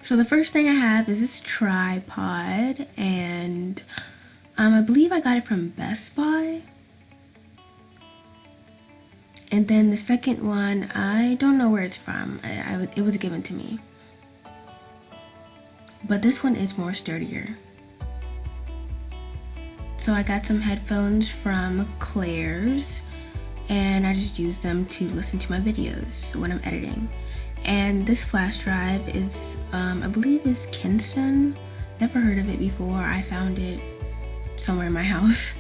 So the first thing I have is this tripod, and I believe I got it from Best Buy. And then the second one, I don't know where it's from. It was given to me. But this one is more sturdier. So I got some headphones from Claire's, and I just use them to listen to my videos when I'm editing. And this flash drive is, I believe is Kingston. Never heard of it before. I found it somewhere in my house.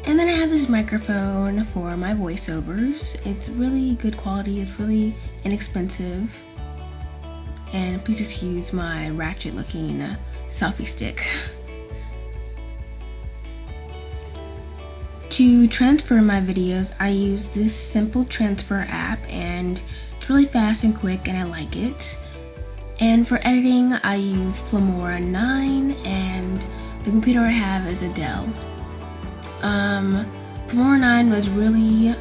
And then I have this microphone for my voiceovers. It's really good quality. It's really inexpensive. And please excuse my ratchet looking selfie stick. To transfer my videos, I use this simple transfer app, and it's really fast and quick, and I like it. And for editing, I use Filmora 9, and the computer I have is a Dell. Filmora 9 was really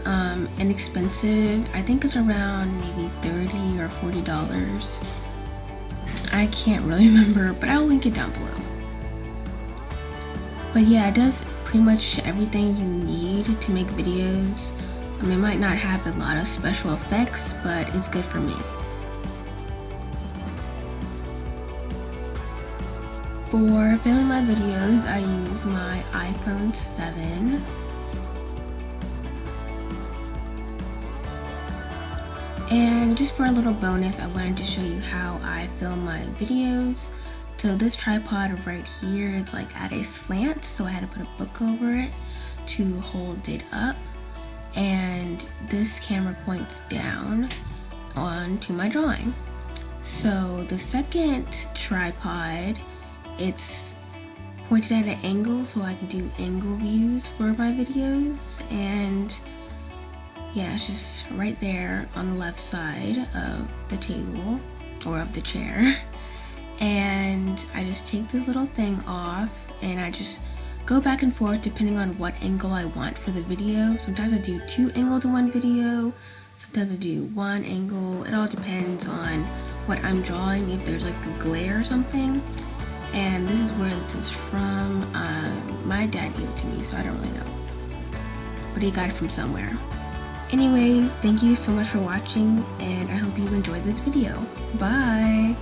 inexpensive. I think it's around maybe $30 or $40. I can't really remember, but I'll link it down below. But yeah, it does pretty much everything you need to make videos. It might not have a lot of special effects, but it's good for me. For filming my videos, I use my iPhone 7. And just for a little bonus, I wanted to show you how I film my videos. So this tripod right here, it's like at a slant, so I had to put a book over it to hold it up. And this camera points down onto my drawing. So the second tripod, it's pointed at an angle so I can do angle views for my videos. And yeah, it's just right there on the left side of the table or of the chair. And I just take this little thing off, and I just go back and forth depending on what angle I want for the video. Sometimes I do 2 angles in one video, sometimes I do 1 angle. It all depends on what I'm drawing, if there's like a glare or something. And this is where this is from. My dad gave it to me, so I don't really know, but he got it from somewhere. Anyways, thank you so much for watching, and I hope you enjoyed this video. Bye!